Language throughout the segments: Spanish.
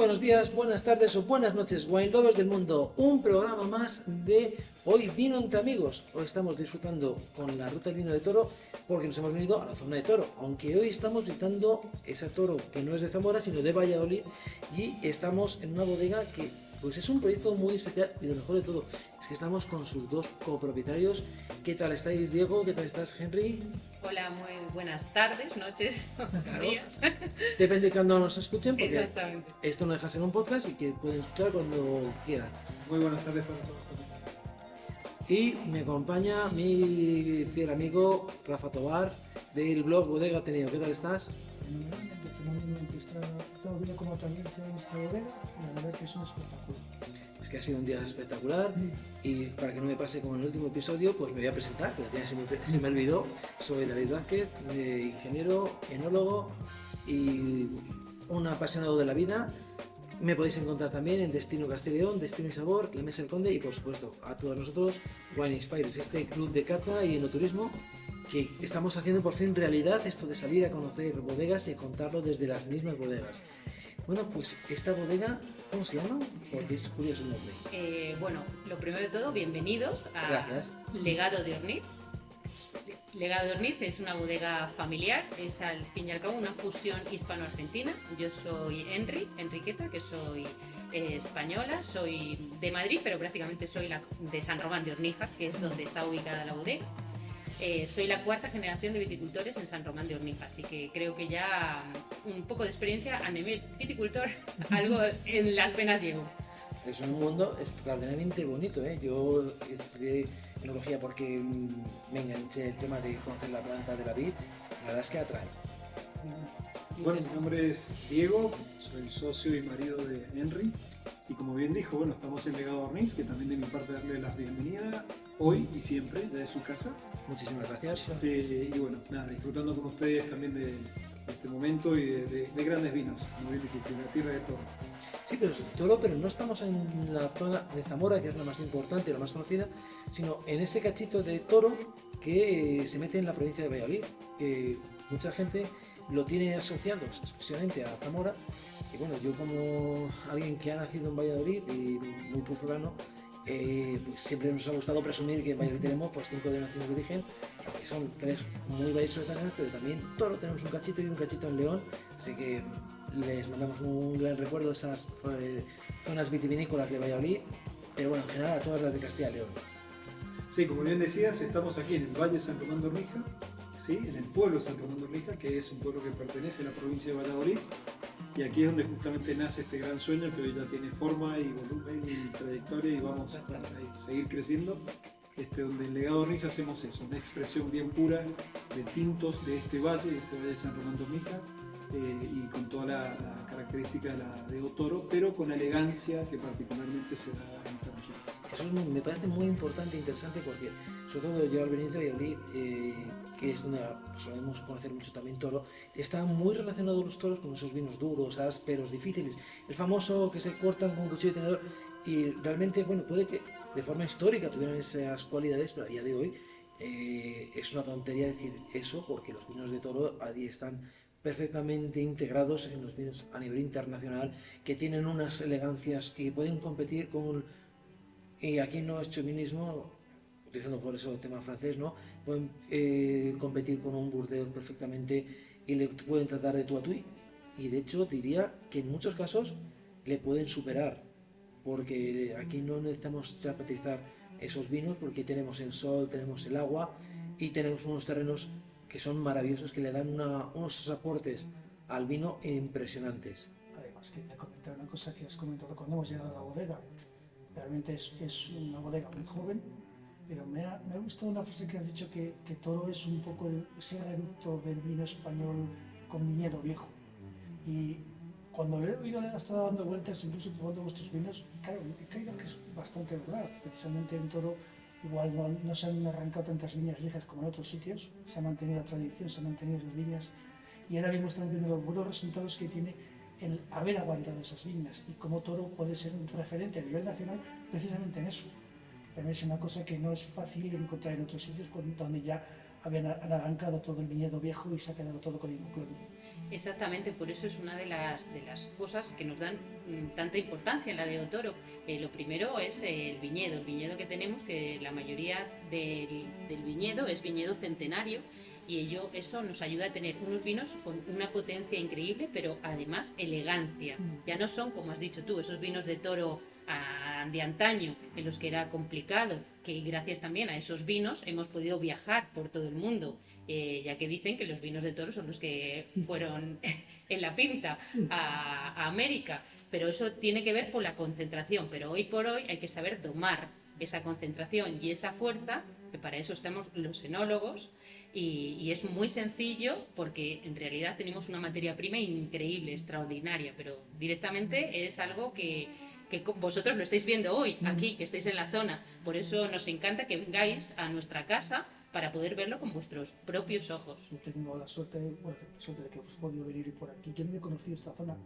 buenos días, buenas tardes o buenas noches, wine lovers del mundo. Un programa más de Hoy Vino entre Amigos. Hoy estamos disfrutando con la ruta del vino de Toro porque nos hemos venido a la zona de Toro. Aunque hoy estamos visitando ese Toro que no es de Zamora, sino de Valladolid. Y estamos en una bodega que pues es un proyecto muy especial y lo mejor de todo es que estamos con sus dos copropietarios. ¿Qué tal estáis, Diego? ¿Qué tal estás, Henry? Hola, muy buenas tardes, noches, Claro. días. Depende de cuando nos escuchen, porque Exactamente. esto no deja de ser un podcast y que pueden escuchar cuando quieran. Muy buenas tardes para todos. Y me acompaña mi fiel amigo Rafa Tobar del blog Bodega Ateneo. ¿Qué tal estás? Fenomenalmente, estamos viendo cómo también en esta bodega, la verdad que es un espectáculo. Es que ha sido un día espectacular y para que no me pase como en el último episodio, pues me voy a presentar, que ya se me olvidó. Soy David Vázquez, ingeniero, enólogo y un apasionado de la vida. Me podéis encontrar también en Destino Castellón, Destino y Sabor, La Mesa del Conde y por supuesto a todos nosotros Wine Inspires, este club de cata y enoturismo que estamos haciendo por fin realidad esto de salir a conocer bodegas y contarlo desde las mismas bodegas. Bueno, pues esta bodega, ¿cómo se llama? Porque es curioso el nombre. Bueno, lo primero de todo, bienvenidos a Gracias. Legado de Orniz. Legado de Orniz es una bodega familiar, es al fin y al cabo una fusión hispano-argentina. Yo soy Enriqueta, que soy española, soy de Madrid, pero prácticamente soy de San Román de Ornija, que es donde está ubicada la bodega. Soy la cuarta generación de viticultores en San Román de Ornija, así que creo que ya un poco de experiencia a nivel viticultor, algo en las venas llevo. Es un mundo extraordinariamente bonito, ¿eh? Yo estudié enología porque me enganché el tema de conocer la planta de la vid. La verdad es que atrae. Bueno, mi nombre es Diego, soy socio y marido de Henry. Y como bien dijo, bueno, estamos en Legado Orniz, que también de mi parte darle la bienvenida hoy y siempre, ya de su casa. Muchísimas gracias. Y bueno, nada, disfrutando con ustedes también de este momento y de grandes vinos, como bien dijiste, la tierra de Toro. Sí, pero Toro, pero no estamos en la zona de Zamora, que es la más importante, la más conocida, sino en ese cachito de Toro que se mete en la provincia de Valladolid, que mucha gente lo tiene asociado exclusivamente a Zamora. Y bueno, yo como alguien que ha nacido en Valladolid y muy puzolano, pues siempre nos ha gustado presumir que en Valladolid tenemos pues 5 denominaciones de origen, que son 3 muy vallisoletanas, pero también Toro tenemos un cachito y un cachito en León, así que les mandamos un gran recuerdo a esas zonas vitivinícolas de Valladolid, pero bueno, en general a todas las de Castilla y León. Sí, como bien decías, estamos aquí en el Valle de San Román de Ornija, ¿sí? En el pueblo de San Román de Ornija, que es un pueblo que pertenece a la provincia de Valladolid. Y aquí es donde justamente nace este gran sueño que hoy ya tiene forma y volumen y trayectoria y vamos a seguir creciendo. Donde en Legado Orniz hacemos eso, una expresión bien pura de tintos de este valle de San Román de Ornija, y con toda la característica de Toro, pero con la elegancia que particularmente se da en esta región. Eso me parece muy importante e interesante porque, sobre todo yo al venir de Valladolid, que es donde solemos conocer mucho también Toro, están muy relacionados los toros con esos vinos duros, ásperos, difíciles. El famoso que se cortan con cuchillo y tenedor, y realmente, bueno, puede que de forma histórica tuvieran esas cualidades, pero a día de hoy es una tontería decir eso porque los vinos de Toro a día están perfectamente integrados en los vinos a nivel internacional, que tienen unas elegancias que pueden competir con... Y aquí no es chauvinismo, utilizando por eso el tema francés, ¿no? Pueden competir con un Burdeos perfectamente y le pueden tratar de tú a tú. Y de hecho diría que en muchos casos le pueden superar, porque aquí no necesitamos chapatizar esos vinos porque tenemos el sol, tenemos el agua y tenemos unos terrenos que son maravillosos, que le dan unos aportes al vino impresionantes. Además, quería comentar una cosa que has comentado cuando hemos llegado a la bodega. Realmente es una bodega muy joven, pero me ha gustado una frase que has dicho que Toro es un poco ese reducto del vino español con viñedo viejo. Y cuando lo he oído, le he estado dando vueltas, incluso probando vuestros vinos, claro, he creído que es bastante verdad. Precisamente en Toro igual no se han arrancado tantas viñas viejas como en otros sitios, se ha mantenido la tradición, se han mantenido las viñas, y ahora mismo estamos viendo los buenos resultados que tiene el haber aguantado esas viñas y cómo Toro puede ser un referente a nivel nacional precisamente en eso. También es una cosa que no es fácil encontrar en otros sitios donde ya han arrancado todo el viñedo viejo y se ha quedado todo con el Exactamente, por eso es una de las cosas que nos dan tanta importancia en la de Otoro. Lo primero es el viñedo que tenemos, que la mayoría del viñedo es viñedo centenario, y eso nos ayuda a tener unos vinos con una potencia increíble, pero además elegancia. Ya no son, como has dicho tú, esos vinos de Toro de antaño, en los que era complicado, que gracias también a esos vinos hemos podido viajar por todo el mundo, ya que dicen que los vinos de Toro son los que fueron en la pinta a América, pero eso tiene que ver con la concentración, pero hoy por hoy hay que saber domar esa concentración y esa fuerza, que para eso estamos los enólogos, y es muy sencillo porque en realidad tenemos una materia prima increíble, extraordinaria, pero directamente es algo que vosotros lo estáis viendo hoy, aquí, que estáis en la zona. Por eso nos encanta que vengáis a nuestra casa para poder verlo con vuestros propios ojos. Yo tengo la suerte de que hemos podido venir por aquí. Yo no he conocido esta zona.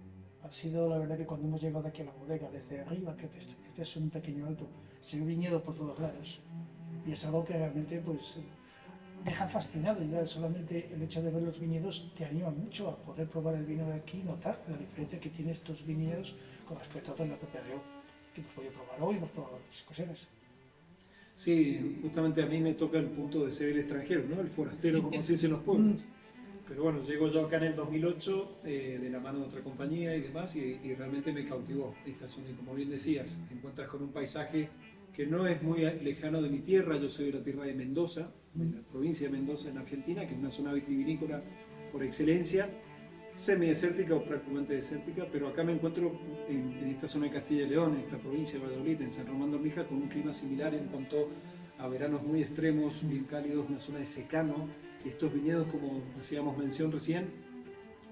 Ha sido la verdad que cuando hemos llegado aquí a la bodega, desde arriba, que este es un pequeño alto, se ve viñedo por todos lados. Y es algo que realmente pues deja fascinado. Ya solamente el hecho de ver los viñedos te anima mucho a poder probar el vino de aquí y notar la diferencia que tiene estos viñedos con respecto a la propia de hoy, que hemos podido probar hoy, hemos probado otras ocasiones. Sí, justamente a mí me toca el punto de ser el extranjero, ¿no? El forastero, como se dice en los pueblos. Pero bueno, llego yo acá en el 2008 de la mano de otra compañía y demás, y realmente me cautivó esta zona. Y como bien decías, te encuentras con un paisaje que no es muy lejano de mi tierra. Yo soy de la tierra de Mendoza, de la provincia de Mendoza en Argentina, que es una zona vitivinícola por excelencia, semidesértica o prácticamente desértica, pero acá me encuentro en esta zona de Castilla y León, en esta provincia de Valladolid, en San Román de Hormija, con un clima similar en cuanto a veranos muy extremos, bien cálidos, una zona de secano, y estos viñedos, como hacíamos mención recién,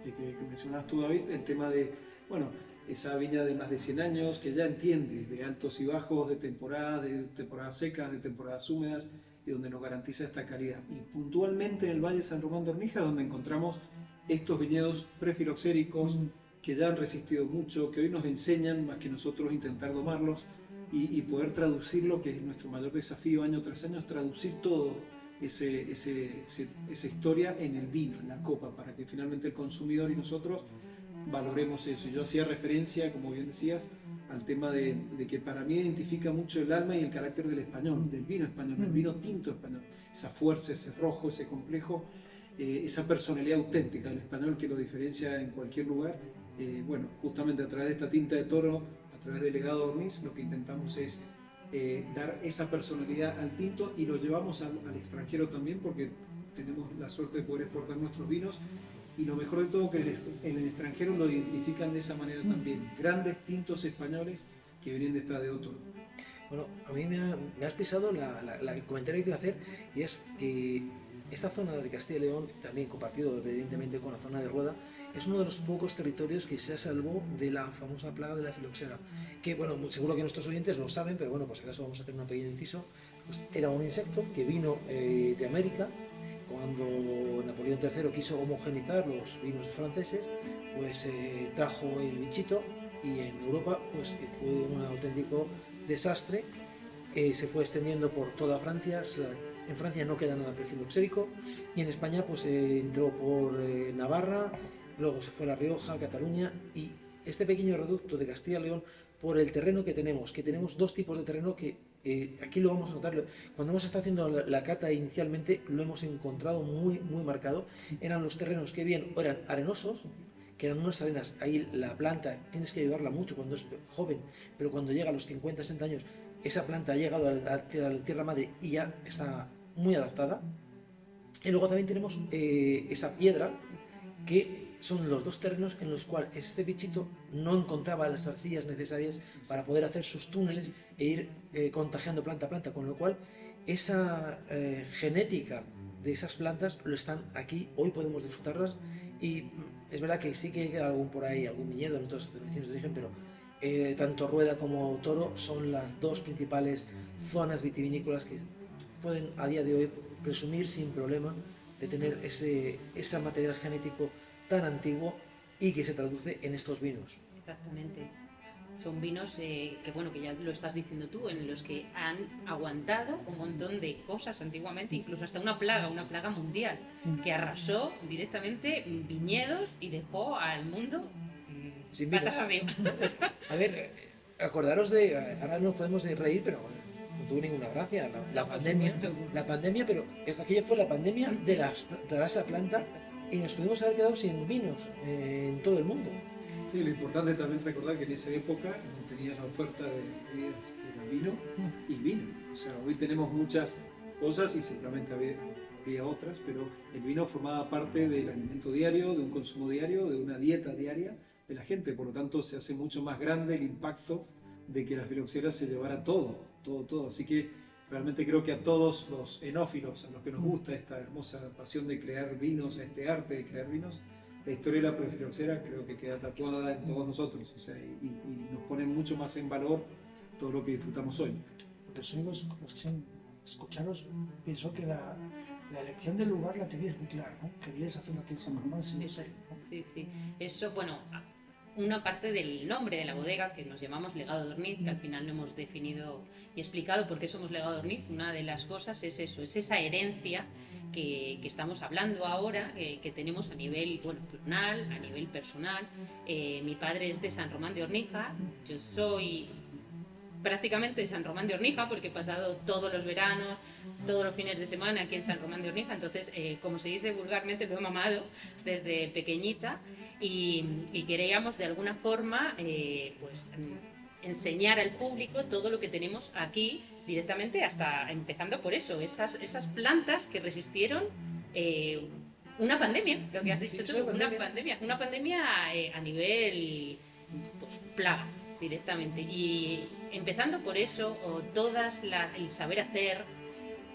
que mencionabas tú, David, el tema de, bueno, esa viña de más de 100 años, que ya entiende de altos y bajos, de temporadas secas, de temporadas húmedas, y donde nos garantiza esta calidad. Y puntualmente en el Valle de San Román de Hormija, donde encontramos estos viñedos prefiloxéricos que ya han resistido mucho, que hoy nos enseñan más que nosotros intentar domarlos y poder traducir lo que es nuestro mayor desafío año tras año, es traducir todo esa historia en el vino, en la copa, para que finalmente el consumidor y nosotros valoremos eso. Yo hacía referencia, como bien decías, al tema de que para mí identifica mucho el alma y el carácter del español, del vino español, del vino tinto español, esa fuerza, ese rojo, ese complejo, esa personalidad auténtica del español que lo diferencia en cualquier lugar. Bueno, justamente a través de esta tinta de Toro, a través del legado Dorniz, lo que intentamos es dar esa personalidad al tinto, y lo llevamos al extranjero también, porque tenemos la suerte de poder exportar nuestros vinos, y lo mejor de todo que en el extranjero lo identifican de esa manera también, grandes tintos españoles que vienen de esta de Otoro. Bueno, a mí me has pisado el comentario que iba a hacer, y es que esta zona de Castilla y León, también compartido evidentemente con la zona de Rueda, es uno de los pocos territorios que se salvó de la famosa plaga de la filoxera, que bueno, seguro que nuestros oyentes lo saben, pero bueno, pues acaso vamos a hacer un pequeño inciso. Pues era un insecto que vino de América. Cuando Napoleón III quiso homogenizar los vinos franceses, pues trajo el bichito, y en Europa pues fue un auténtico desastre. Se fue extendiendo por toda Francia. En Francia no queda nada prefiloxérico, y en España pues entró por Navarra, luego se fue a La Rioja, Cataluña, y este pequeño reducto de Castilla y León, por el terreno que tenemos dos tipos de terreno que aquí lo vamos a notar. Cuando hemos estado haciendo la cata inicialmente lo hemos encontrado muy marcado. Eran los terrenos que bien eran arenosos, que eran unas arenas, ahí la planta tienes que ayudarla mucho cuando es joven, pero cuando llega a los 50, 60 años esa planta ha llegado a la tierra madre y ya está muy adaptada. Y luego también tenemos esa piedra, que son los dos terrenos en los cuales este bichito no encontraba las arcillas necesarias para poder hacer sus túneles e ir contagiando planta a planta, con lo cual esa genética de esas plantas lo están aquí, hoy podemos disfrutarlas. Y es verdad que sí que queda algún por ahí, algún viñedo en otras denominaciones de origen, pero tanto Rueda como Toro son las dos principales zonas vitivinícolas que pueden a día de hoy presumir sin problema de tener ese material genético tan antiguo y que se traduce en estos vinos. Exactamente. Son vinos que, bueno, que ya lo estás diciendo tú, en los que han aguantado un montón de cosas antiguamente, incluso hasta una plaga mundial, que arrasó directamente viñedos y dejó al mundo Sin patas vinos. arriba. A ver, acordaros de, ahora nos podemos reír, pero no tuvo ninguna gracia, supuesto. la pandemia, pero aquella fue la pandemia de la esa planta Eso. y nos pudimos haber quedado sin vinos en todo el mundo. Sí, lo importante es también recordar que en esa época no tenía la oferta de bebidas, era vino y vino. O sea, hoy tenemos muchas cosas y seguramente había otras, pero el vino formaba parte del alimento diario, de un consumo diario, de una dieta diaria de la gente. Por lo tanto, se hace mucho más grande el impacto de que la filoxera se llevara todo. Así que realmente creo que a todos los enófilos, a los que nos gusta esta hermosa pasión de crear vinos, este arte de crear vinos, la historia de la prefiloxera creo que queda tatuada en todos nosotros, o sea, y nos pone mucho más en valor todo lo que disfrutamos hoy. Porque sois los que sin escucharos, pienso que la elección del lugar la teníais muy clara, ¿no? Queríais hacerlo aquí en San Román, sí, Eso, ¿no? sí, sí. Eso, bueno, una parte del nombre de la bodega que nos llamamos Legado de Orniz, que al final no hemos definido y explicado por qué somos Legado de Orniz. Una de las cosas es eso, es esa herencia que estamos hablando ahora, que tenemos a nivel, bueno, personal, a nivel personal. Mi padre es de San Román de Ornija, yo soy prácticamente de San Román de Ornija, porque he pasado todos los veranos, todos los fines de semana aquí en San Román de Ornija, entonces, como se dice vulgarmente, lo he mamado desde pequeñita y queríamos de alguna forma pues enseñar al público todo lo que tenemos aquí directamente, hasta empezando por eso, esas plantas que resistieron una pandemia, lo que has dicho tú, una pandemia a nivel pues, plaga directamente. Y empezando por eso, o el saber hacer,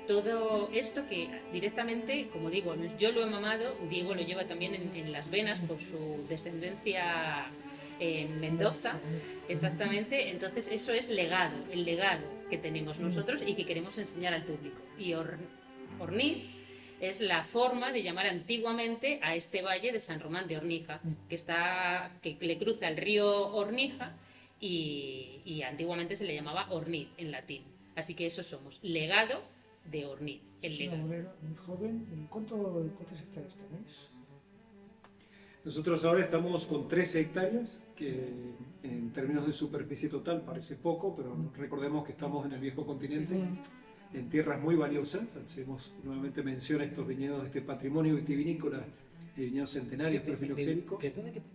todo esto que directamente, como digo, yo lo he mamado, Diego lo lleva también en las venas por su descendencia en Mendoza, exactamente. Entonces eso es legado, el legado que tenemos nosotros y que queremos enseñar al público. Y Orniz es la forma de llamar antiguamente a este valle de San Román de Ornija, que le cruza el río Ornija y antiguamente se le llamaba Orniz en latín. Así que eso somos, legado de Orniz. Es una bodega muy joven. ¿Cuántas hectáreas tenéis? Nosotros ahora estamos con 13 hectáreas, que en términos de superficie total parece poco, pero recordemos que estamos en el viejo continente, en tierras muy valiosas. Hacemos nuevamente mención a estos viñedos, este patrimonio vitivinícola, de viñedos centenarios, prefiloxéricos.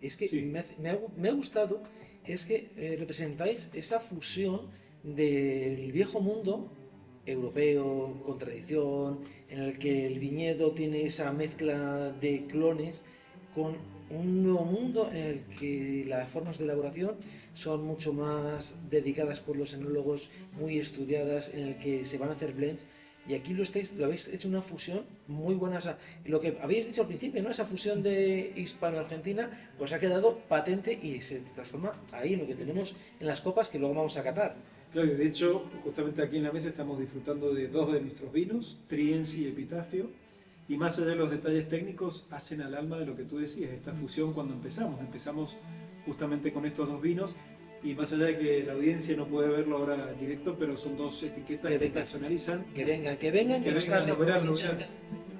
Es que Sí. me ha gustado, es que representáis esa fusión del viejo mundo europeo con tradición, en el que el viñedo tiene esa mezcla de clones, con un nuevo mundo en el que las formas de elaboración son mucho más dedicadas por los enólogos, muy estudiadas, en el que se van a hacer blends. Y aquí lo habéis hecho una fusión muy buena. O sea, lo que habéis dicho al principio, ¿no? Esa fusión de hispano-argentina, pues ha quedado patente y se transforma ahí en lo que tenemos en las copas que luego vamos a catar. Claro, y de hecho, justamente aquí en la mesa estamos disfrutando de dos de nuestros vinos, Triensi y Epitafio, y más allá de los detalles técnicos, hacen al alma de lo que tú decías, esta fusión cuando empezamos justamente con estos dos vinos, y más allá de que la audiencia no puede verlo ahora en directo, pero son dos etiquetas que personalizan. Que vengan, Que nos vengan, traen. lo verán.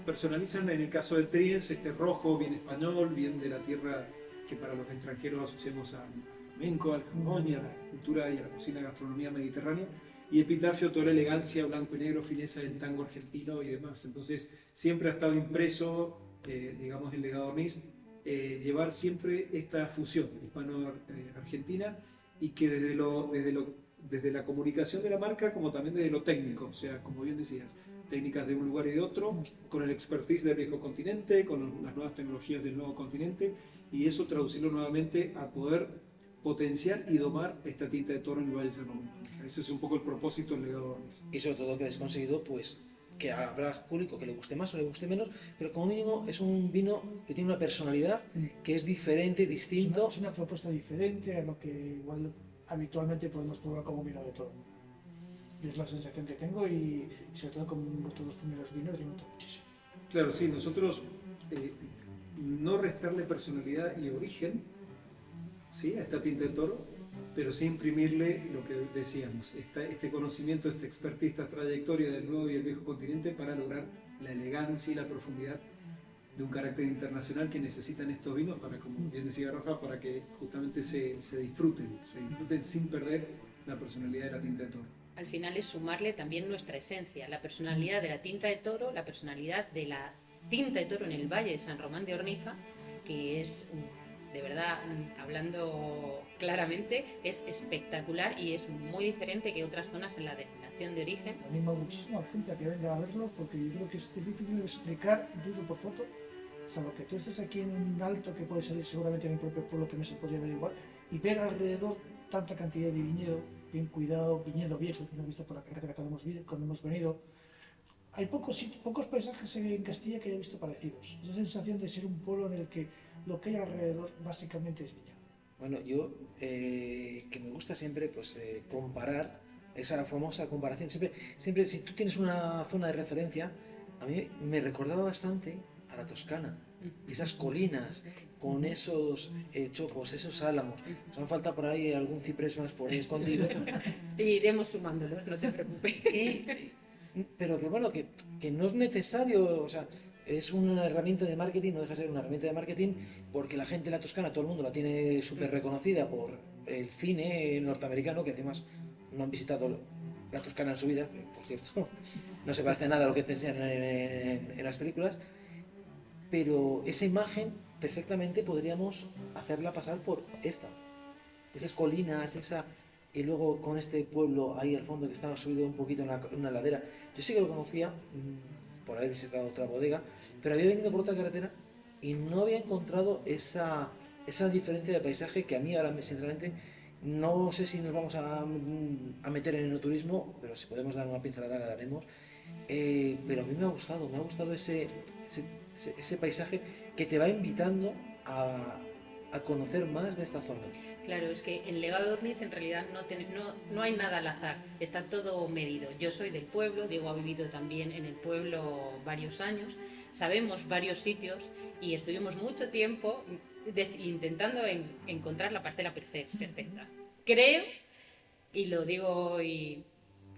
Personalizan en el caso del Triens, este rojo, bien español, bien de la tierra que para los extranjeros asociamos al flamenco, al jamón y a la cultura y a la cocina, gastronomía mediterránea. Y Epitafio, toda la elegancia, blanco y negro, fineza del tango argentino y demás. Entonces, siempre ha estado impreso, digamos, el legado Orniz, llevar siempre esta fusión hispano-argentina y que desde la comunicación de la marca, como también desde lo técnico, o sea, como bien decías, técnicas de un lugar y de otro, con el expertise del viejo continente, con las nuevas tecnologías del nuevo continente, y eso traducirlo nuevamente a poder potenciar y domar esta tinta de toro en el Valle de San Román. Ese es un poco el propósito del legado Orniz. Y sobre todo que habéis conseguido, pues, que habrá público que le guste más o le guste menos, pero como mínimo es un vino que tiene una personalidad que es diferente, distinto. Es una propuesta diferente a lo que igual habitualmente podemos probar como vino de toro. Y es la sensación que tengo y sobre todo con vuestros dos primeros vinos lo noto muchísimo. Claro, sí, nosotros no restarle personalidad y origen, ¿sí?, a esta tinta de toro, pero sin imprimirle lo que decíamos, este conocimiento, esta expertise, esta trayectoria del nuevo y el viejo continente para lograr la elegancia y la profundidad de un carácter internacional que necesitan estos vinos para, como bien decía Rafa, para que justamente se disfruten sin perder la personalidad de la tinta de toro. Al final es sumarle también nuestra esencia, la personalidad de la tinta de toro, la personalidad de la tinta de toro en el Valle de San Román de Orniza, que es, de verdad, hablando claramente, es espectacular y es muy diferente que otras zonas en la denominación de origen. Animo muchísimo a la gente a que venga a verlo, porque yo creo que es difícil de explicar, incluso por foto, salvo que tú estés aquí en un alto que puede salir seguramente en el propio pueblo, que no se podría ver igual, y ver alrededor tanta cantidad de viñedo, bien cuidado, viñedo viejo, que hemos visto por la carretera cuando hemos venido. Hay pocos paisajes en Castilla que haya visto parecidos. Esa sensación de ser un pueblo en el que lo que hay alrededor básicamente es viña. Bueno, yo que me gusta siempre pues comparar, esa famosa comparación, siempre si tú tienes una zona de referencia, a mí me recordaba bastante a la Toscana, esas colinas con esos chopos, esos álamos. Nos han faltado por ahí algún ciprés más por ahí escondido. Y iremos sumándolos, no te preocupes. Pero que bueno, que no es necesario, o sea, es una herramienta de marketing, no deja de ser una herramienta de marketing, porque la gente de la Toscana, todo el mundo la tiene súper reconocida por el cine norteamericano, que además no han visitado la Toscana en su vida, que, por cierto, no se parece nada a lo que te enseñan en las películas, pero esa imagen perfectamente podríamos hacerla pasar por esas colinas, y luego con este pueblo ahí al fondo que estaba subido un poquito en una ladera. Yo sí que lo conocía por haber visitado otra bodega, pero había venido por otra carretera y no había encontrado esa diferencia de paisaje que a mí ahora sinceramente no sé si nos vamos a meter en el enoturismo, pero si podemos dar una pincelada la daremos. Pero a mí me ha gustado ese paisaje que te va invitando a conocer más de esta zona. Claro, es que en Legado de Orniz en realidad no hay nada al azar, está todo medido. Yo soy del pueblo, Diego ha vivido también en el pueblo varios años, sabemos varios sitios y estuvimos mucho tiempo intentando encontrar la parcela perfecta. Creo, y lo digo hoy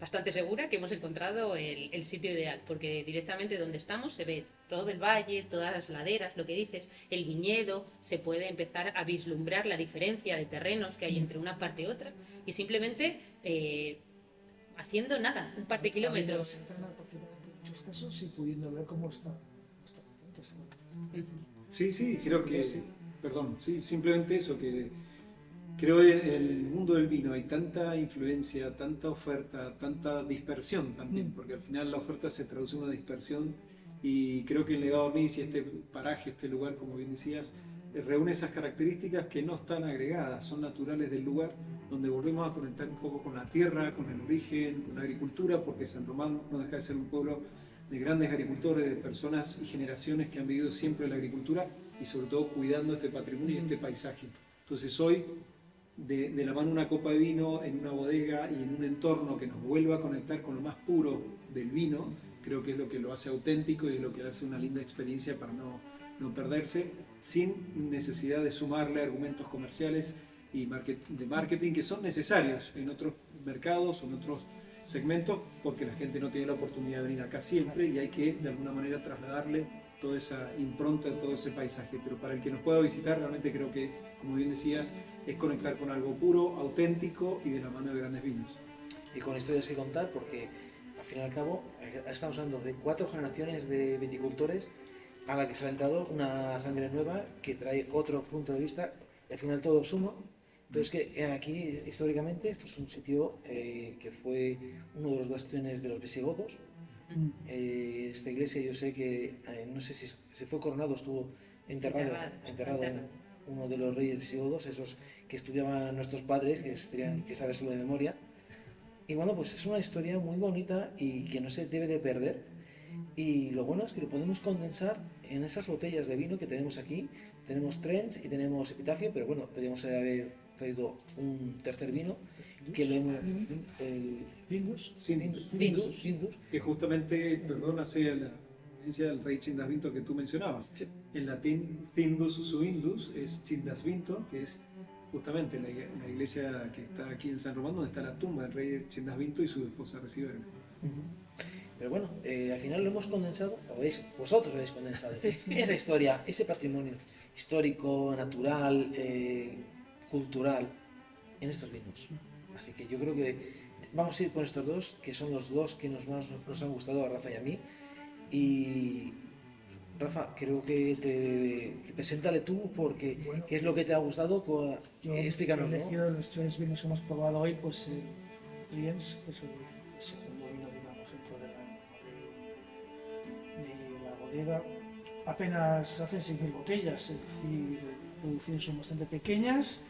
bastante segura, que hemos encontrado el sitio ideal, porque directamente donde estamos se ve todo el valle, todas las laderas, lo que dices, el viñedo, se puede empezar a vislumbrar la diferencia de terrenos que hay entre una parte y otra, y simplemente haciendo nada, un par de kilómetros. En muchos casos y pudiendo ver cómo está la gente. Sí, creo que sí. Perdón, sí, simplemente eso, que creo que en el mundo del vino hay tanta influencia, tanta oferta, tanta dispersión también, porque al final la oferta se traduce en una dispersión y creo que el Legado Orniz y este paraje, este lugar, como bien decías, reúne esas características que no están agregadas, son naturales del lugar, donde volvemos a conectar un poco con la tierra, con el origen, con la agricultura, porque San Román no deja de ser un pueblo de grandes agricultores, de personas y generaciones que han vivido siempre la agricultura y sobre todo cuidando este patrimonio y este paisaje. Entonces hoy, de la mano una copa de vino en una bodega y en un entorno que nos vuelva a conectar con lo más puro del vino, creo que es lo que lo hace auténtico y es lo que hace una linda experiencia para no perderse, sin necesidad de sumarle argumentos comerciales y de marketing que son necesarios en otros mercados o en otros segmentos, porque la gente no tiene la oportunidad de venir acá siempre y hay que de alguna manera trasladarle toda esa impronta, todo ese paisaje. Pero para el que nos pueda visitar, realmente creo que, como bien decías, es conectar con algo puro, auténtico y de la mano de grandes vinos. Y con historias que contar, porque al fin y al cabo estamos hablando de 4 generaciones de viticultores a la que se ha entrado una sangre nueva que trae otro punto de vista y al final todo suma. Pero es que aquí históricamente esto es un sitio que fue uno de los bastiones de los visigodos. Esta iglesia yo sé que, no sé si se fue coronado, estuvo enterrado uno de los reyes visigodos, esos que estudiaban nuestros padres, que tenían que sabérselo de memoria. Y bueno, pues es una historia muy bonita y que no se debe de perder. Y lo bueno es que lo podemos condensar en esas botellas de vino que tenemos aquí. Tenemos Trench y tenemos Epitafio, pero bueno, podríamos haber traído un tercer vino que el Findus, que justamente, perdón, hace la referencia del rey Chindasvinto que tú mencionabas. Sí. En latín, Findus su Indus es Chindasvinto, que es justamente en la iglesia que está aquí en San Román, donde está la tumba del rey Chendas Vinto y su esposa Recibe. Pero bueno, al final lo hemos condensado, vosotros lo habéis condensado, esa historia, ese patrimonio histórico, natural, cultural, en estos vinos. Así que yo creo que vamos a ir con estos dos, que son los dos que más nos han gustado a Rafa y a mí. Y Rafa, creo que preséntale tú, porque Bueno, ¿qué es lo que te ha gustado? Yo Explícanos, he ¿no? elegido los tres vinos que hemos probado hoy, pues el Riens, que es el segundo vino, digamos, dentro de la bodega. Apenas hacen 6.000 botellas, es decir, las producciones son bastante pequeñas,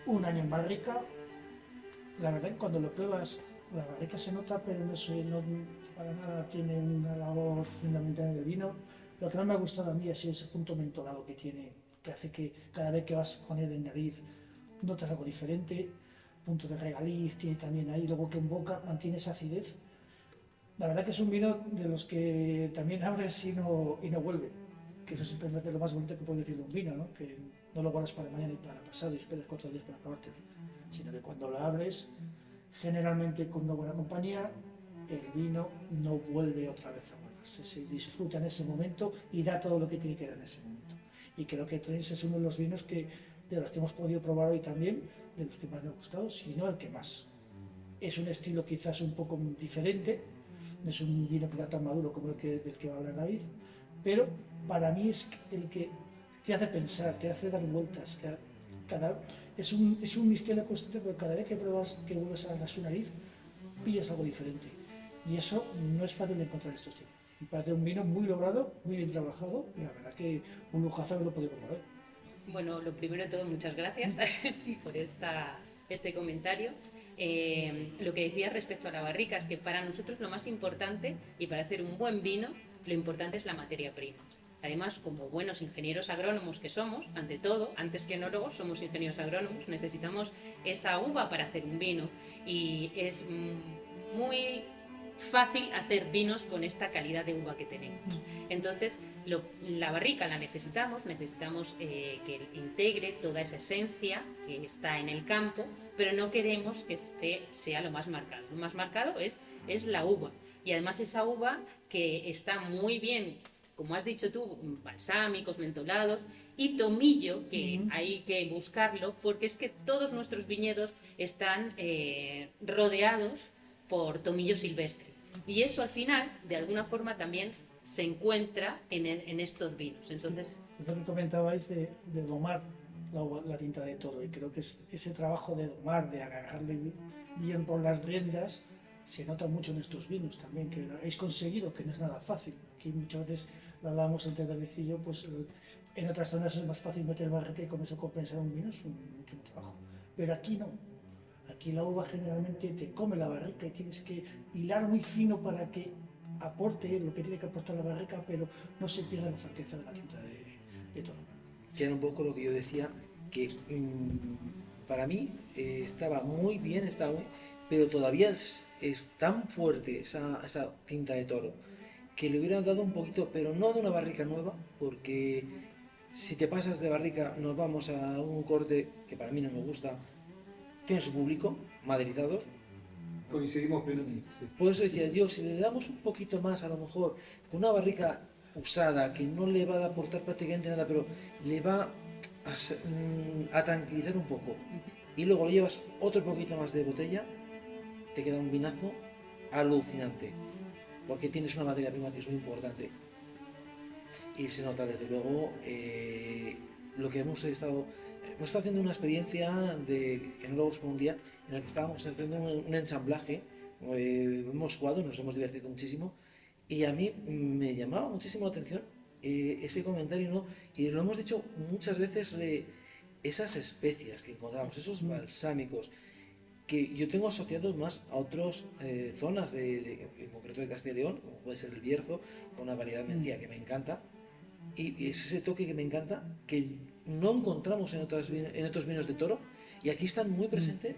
un año en barrica. La verdad que cuando lo pruebas, la barrica se nota, pero no para nada tiene una labor fundamental en el vino. Lo que más me ha gustado a mí ha sido ese punto mentolado que tiene, que hace que cada vez que vas con él en nariz notas algo diferente. Punto de regaliz tiene también ahí, luego que en boca mantiene esa acidez. La verdad que es un vino de los que también abres y no vuelve, que eso siempre es lo más bonito que puede decir de un vino, ¿no? Que no lo guardas para mañana y para pasado y esperas 4 días para acabártelo, sino que cuando lo abres, generalmente con una buena compañía, el vino no vuelve otra vez a guardarse, se disfruta en ese momento y da todo lo que tiene que dar en ese momento. Y creo que Trens es uno de los vinos de los que hemos podido probar hoy también, de los que más me ha gustado, si no el que más. Es un estilo quizás un poco diferente, no es un vino que da tan maduro como del que va a hablar David, pero para mí es el que te hace pensar, te hace dar vueltas. Es un misterio constante, pero cada vez que pruebas, que vuelves a su nariz, pillas algo diferente. Y eso no es fácil de encontrar en estos tiempos. Me parece un vino muy logrado, muy bien trabajado, y la verdad que un lujazo haberlo podido probar hoy. Bueno, lo primero de todo, muchas gracias por este comentario. Lo que decía respecto a la barrica es que para nosotros lo más importante, y para hacer un buen vino, lo importante es la materia prima. Además, como buenos ingenieros agrónomos que somos, ante todo, antes que enólogos, somos ingenieros agrónomos, necesitamos esa uva para hacer un vino. Y es muy fácil hacer vinos con esta calidad de uva que tenemos. Entonces, la barrica la necesitamos que integre toda esa esencia que está en el campo, pero no queremos que sea lo más marcado. Lo más marcado es la uva. Y además esa uva que está muy bien, como has dicho tú, balsámicos, mentolados, y tomillo, que hay que buscarlo, porque es que todos nuestros viñedos están rodeados por tomillo silvestre. Y eso al final, de alguna forma, también se encuentra en estos vinos. Entonces, Eso que comentabais de domar la tinta de toro, y creo que ese trabajo de domar, de agarrarle bien por las riendas, se nota mucho en estos vinos también, que habéis conseguido, que no es nada fácil. Aquí muchas veces lo hablábamos antes de Davidcillo, pues en otras zonas es más fácil meter barrica y con eso compensar un vino, es mucho trabajo. Pero aquí no. Aquí la uva generalmente te come la barrica y tienes que hilar muy fino para que aporte lo que tiene que aportar la barrica, pero no se pierda la franqueza de la tinta de toro. Que era un poco lo que yo decía, que para mí estaba muy bien, pero todavía es tan fuerte esa tinta de toro, que le hubieran dado un poquito, pero no de una barrica nueva, porque si te pasas de barrica nos vamos a un corte que para mí no me gusta, tiene su público, maderizados. Coincidimos plenamente, sí. Por eso decía yo, si le damos un poquito más, a lo mejor, con una barrica usada, que no le va a aportar prácticamente nada, pero le va a tranquilizar un poco, y luego le llevas otro poquito más de botella, te queda un vinazo alucinante, porque tienes una materia prima que es muy importante. Y se nota desde luego lo que hemos estado haciendo una experiencia de enólogos por un día en el que estábamos haciendo un ensamblaje, hemos jugado, nos hemos divertido muchísimo, y a mí me llamaba muchísimo la atención ese comentario, ¿no? Y lo hemos dicho muchas veces, esas especias que encontramos, esos balsámicos, que yo tengo asociados más a otras zonas, en concreto de Castilla y León, como puede ser el Bierzo, con una variedad de encía que me encanta, y es ese toque que me encanta, que no encontramos en otros vinos de toro, y aquí están muy presentes,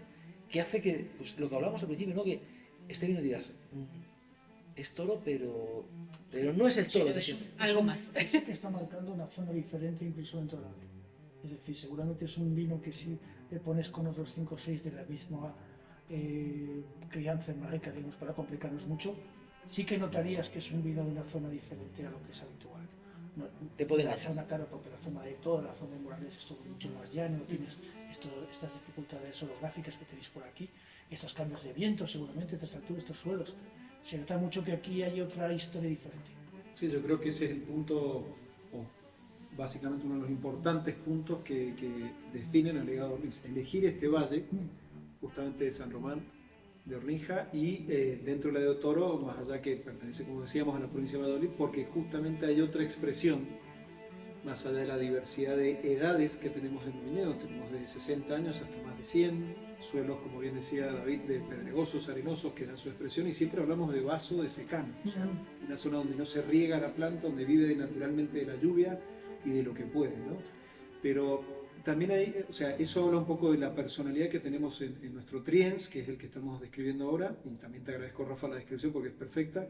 que hace que, pues, lo que hablábamos al principio, ¿no? Que este vino digas, es toro, pero no es el toro de siempre. algo más. Sí que está marcando una zona diferente incluso dentro de la vida. Es decir, seguramente es un vino que si le pones con otros 5 o 6 de la misma crianza en barrica, digamos, para complicarnos mucho, sí que notarías que es un vino de una zona diferente a lo que es habitual. No, Te puede la engañar. zona, claro, porque la zona de Toro, la zona de Morales es todo mucho más llano, tienes estas dificultades orográficas que tenéis por aquí, estos cambios de viento, seguramente, estas alturas, estos suelos. Se nota mucho que aquí hay otra historia diferente. Sí, yo creo que ese es el punto, o básicamente uno de los importantes puntos que definen al legado de Orniz. Elegir este valle, justamente de San Román de Ornija, y dentro del Lago de Toro, más allá que pertenece, como decíamos, a la provincia de Valladolid, porque justamente hay otra expresión, más allá de la diversidad de edades que tenemos en los viñedos. Tenemos de 60 años hasta más de 100, suelos, como bien decía David, de pedregosos, arenosos, que dan su expresión, y siempre hablamos de vaso de secano, o sea, una zona donde no se riega la planta, donde vive naturalmente de la lluvia y de lo que puede, ¿no? Pero también hay, o sea, eso habla un poco de la personalidad que tenemos en nuestro Triens, que es el que estamos describiendo ahora, y también te agradezco, Rafa, la descripción porque es perfecta,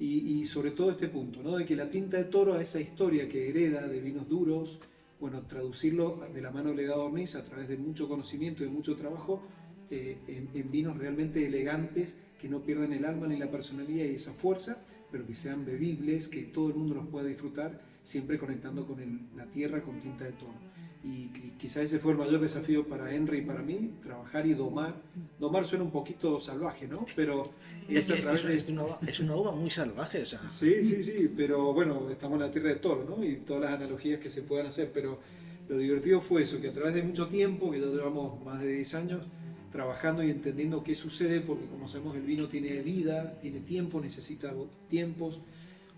y sobre todo este punto, ¿no? De que la tinta de toro, a esa historia que hereda de vinos duros, bueno, traducirlo de la mano del legado Orniz a través de mucho conocimiento y de mucho trabajo en vinos realmente elegantes, que no pierdan el alma ni la personalidad y esa fuerza, pero que sean bebibles, que todo el mundo los pueda disfrutar, siempre conectando con la tierra con tinta de toro. Y quizá ese fue el mayor desafío para Henry y para mí, trabajar y domar. Domar suena un poquito salvaje, ¿no? Pero Es una uva muy salvaje, o sea. Sí, sí, sí, pero bueno, estamos en la tierra de Toro, ¿no? Y todas las analogías que se puedan hacer, pero lo divertido fue eso, que a través de mucho tiempo, que ya llevamos más de 10 años, trabajando y entendiendo qué sucede, porque como sabemos el vino tiene vida, tiene tiempo, necesita tiempos,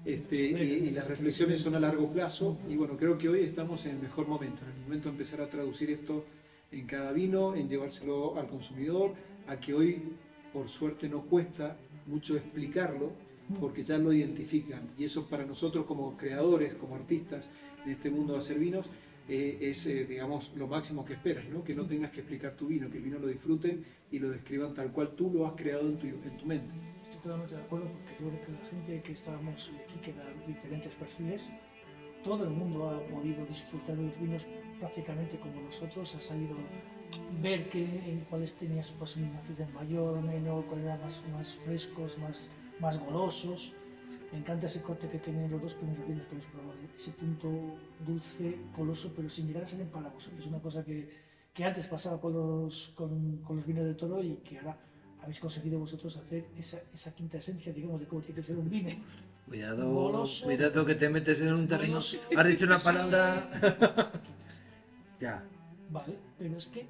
y las reflexiones son a largo plazo, y bueno, creo que hoy estamos en el mejor momento, en el momento de empezar a traducir esto en cada vino, en llevárselo al consumidor, a que hoy, por suerte, no cuesta mucho explicarlo, porque ya lo identifican, y eso para nosotros como creadores, como artistas en este mundo de hacer vinos, es, digamos, lo máximo que esperas, ¿no? Que no tengas que explicar tu vino, que el vino lo disfruten y lo describan tal cual tú lo has creado en tu mente. Estoy totalmente de acuerdo porque yo creo que la gente que estábamos aquí, que da diferentes perfiles, todo el mundo ha podido disfrutar de los vinos prácticamente como nosotros, ha sabido ver en cuáles tenías pues, una acidez mayor o menor, cuáles eran más frescos, más golosos. Me encanta ese corte que tienen los dos primeros vinos que hemos probado, ese punto dulce, goloso, pero sin llegar a ser empalagoso, que es una cosa que antes pasaba con los vinos de Toro y que ahora habéis conseguido vosotros hacer esa quinta esencia, digamos, de cómo tiene que ser un vino. Cuidado que te metes en un terreno. Has dicho una palabra. Ya. Vale, pero es que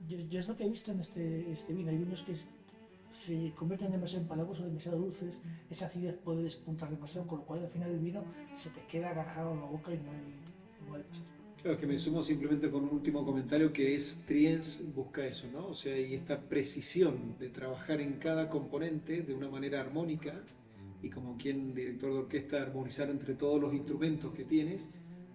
yo es lo que he visto en este vino. Hay vinos que se convierten demasiado empalagosos, demasiado dulces, esa acidez puede despuntar demasiado, con lo cual al final el vino se te queda agarrado en la boca y no ha de pasar. Claro, que me sumo simplemente con un último comentario, que es Triens busca eso, ¿no? O sea, y esta precisión de trabajar en cada componente de una manera armónica, y como quien, director de orquesta, armonizar entre todos los instrumentos que tienes,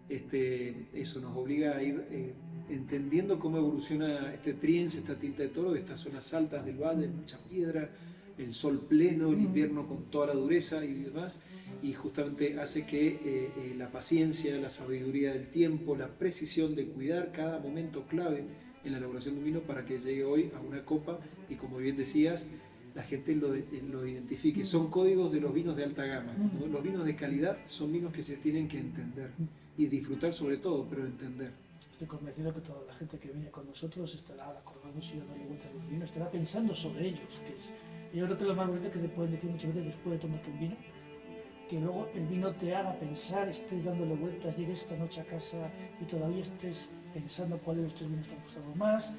eso nos obliga a ir entendiendo cómo evoluciona este Triens, esta tinta de toro, de estas zonas altas del valle, mucha piedra, el sol pleno, el invierno con toda la dureza y demás, y justamente hace que la paciencia, la sabiduría del tiempo, la precisión de cuidar cada momento clave en la elaboración de un vino para que llegue hoy a una copa y, como bien decías, la gente lo identifique. Son códigos de los vinos de alta gama, ¿no? Los vinos de calidad son vinos que se tienen que entender y disfrutar sobre todo, pero entender. Estoy convencido que toda la gente que viene con nosotros estará acordándose y dándole vuelta a los vinos, estará pensando sobre ellos. Yo creo que lo más bonito que te pueden decir muchas veces después de tomarte un vino, que luego el vino te haga pensar, estés dándole vueltas, llegues esta noche a casa y todavía estés pensando cuál de los tres vinos te han gustado más,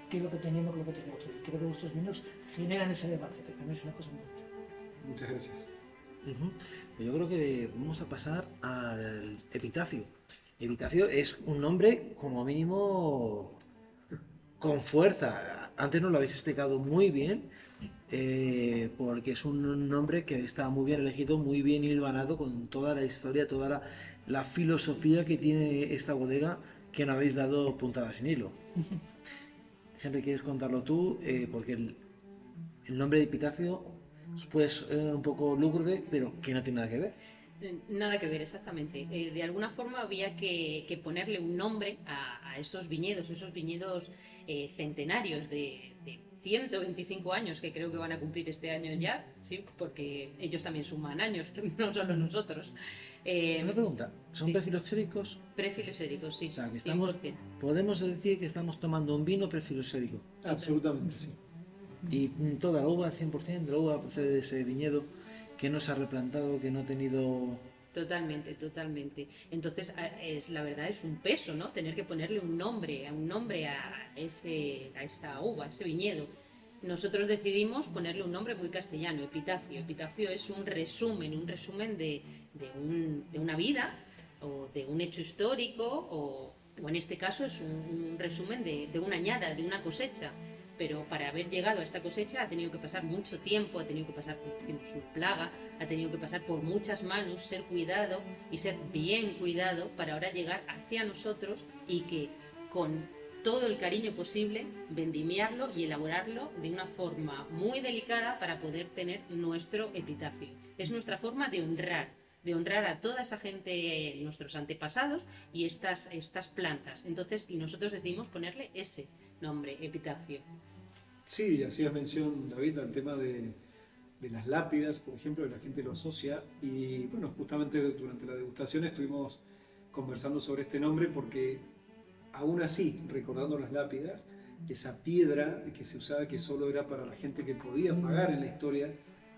qué es lo que teníamos, lo que tenía otro. Y creo que vuestros vinos generan ese debate, que también es una cosa muy bonita. Muchas gracias. Yo creo que vamos a pasar al epitafio. Epitafio es un nombre como mínimo con fuerza. Antes nos lo habéis explicado muy bien, porque es un nombre que está muy bien elegido, muy bien hilvanado con toda la historia, toda la filosofía que tiene esta bodega, que no habéis dado puntada sin hilo. Henry, ¿quieres contarlo tú? Porque el nombre de epitafio puede ser un poco lúgubre, pero que no tiene nada que ver. Nada que ver, exactamente. De alguna forma había que ponerle un nombre a esos viñedos centenarios de 125 años, que creo que van a cumplir este año ya, sí, porque ellos también suman años, no solo nosotros. Una pregunta, ¿son Sí. prefiloxéricos? Prefiloxéricos, sí. O sea, que estamos, 100%. podemos decir que estamos tomando un vino prefiloxérico. Absolutamente, sí. Y toda la uva, 100% de la uva procede de ese viñedo que no se ha replantado, que no ha tenido... Totalmente, totalmente. Entonces, la verdad es un peso, ¿no? Tener que ponerle un nombre a esa uva, a ese viñedo. Nosotros decidimos ponerle un nombre muy castellano, epitafio. Epitafio es un resumen de una vida o de un hecho histórico o en este caso es un resumen de una añada, de una cosecha. Pero para haber llegado a esta cosecha ha tenido que pasar mucho tiempo, ha tenido que pasar por su plaga, ha tenido que pasar por muchas manos, ser cuidado y ser bien cuidado para ahora llegar hacia nosotros y que con todo el cariño posible vendimiarlo y elaborarlo de una forma muy delicada para poder tener nuestro epitafio. Es nuestra forma de honrar a toda esa gente, nuestros antepasados y estas plantas. Entonces, y nosotros decidimos ponerle ese nombre, epitafio. Sí, hacías mención, David, al tema de las lápidas, por ejemplo, que la gente lo asocia. Y bueno, justamente durante la degustación estuvimos conversando sobre este nombre porque aún así, recordando las lápidas, esa piedra que se usaba que solo era para la gente que podía pagar en la historia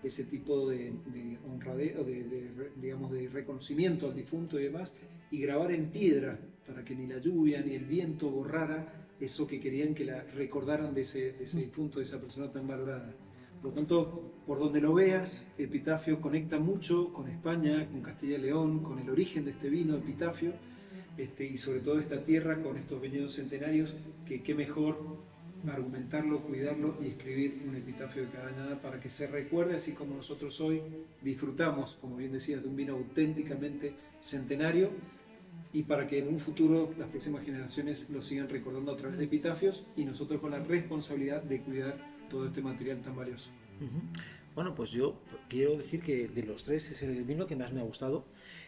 ese tipo de honradez o digamos, de reconocimiento al difunto y demás, y grabar en piedra para que ni la lluvia ni el viento borrara eso que querían que la recordaran de ese difunto, de esa persona tan valorada. Por lo tanto, por donde lo veas, Epitafio conecta mucho con España, con Castilla y León, con el origen de este vino, Epitafio, y sobre todo esta tierra con estos viñedos centenarios, que qué mejor argumentarlo, cuidarlo y escribir un epitafio de cada añada para que se recuerde, así como nosotros hoy disfrutamos, como bien decías, de un vino auténticamente centenario, y para que en un futuro las próximas generaciones lo sigan recordando a través de epitafios y nosotros con la responsabilidad de cuidar todo este material tan valioso. Bueno, pues yo quiero decir que de los tres es el vino que más me ha gustado.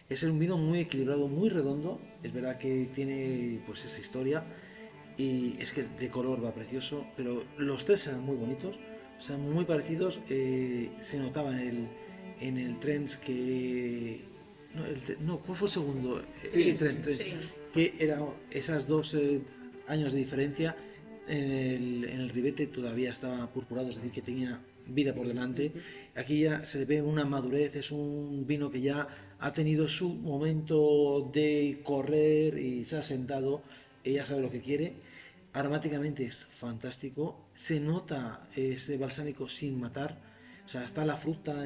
Es un vino muy equilibrado, muy redondo. Es verdad que tiene pues esa historia y es que de color va precioso, pero los tres eran muy bonitos, o sea, muy parecidos. Se notaba en el Trens que... No, ¿cuál fue el segundo? Sí, Trens, que eran esas dos años de diferencia. En el ribete todavía estaba purpurado, es decir, que tenía vida por delante. Aquí ya se le ve una madurez, es un vino que ya ha tenido su momento de correr y se ha sentado, ella sabe lo que quiere. Aromáticamente es fantástico, se nota ese balsámico sin matar, o sea, está la fruta,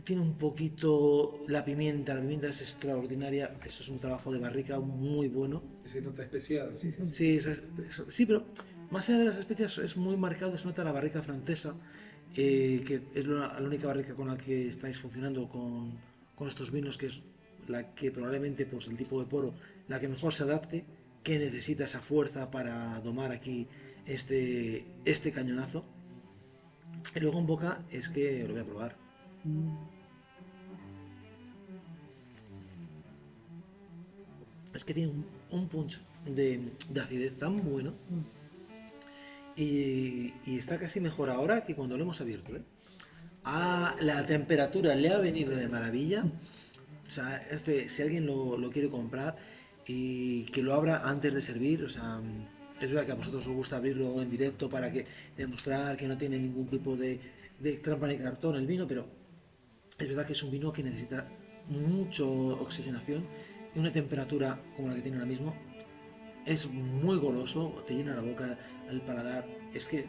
tiene un poquito la pimienta es extraordinaria, eso es un trabajo de barrica muy bueno. Ese nota especial. Sí, sí, pero más allá de las especias es muy marcado, se nota la barrica francesa, que es la única barrica con la que estáis funcionando con estos vinos, que es la que probablemente, pues el tipo de poro, la que mejor se adapte, que necesita esa fuerza para domar aquí este cañonazo. Y luego en boca es que lo voy a probar. Es que tiene un punch de acidez tan bueno. Y está casi mejor ahora que cuando lo hemos abierto, ¿eh? La temperatura le ha venido de maravilla. O sea, si alguien lo quiere comprar y que lo abra antes de servir, o sea, es verdad que a vosotros os gusta abrirlo en directo para que demostrar que no tiene ningún tipo de trampa ni cartón el vino, pero es verdad que es un vino que necesita mucha oxigenación y una temperatura como la que tiene ahora mismo. Es muy goloso, te llena la boca, el paladar, es que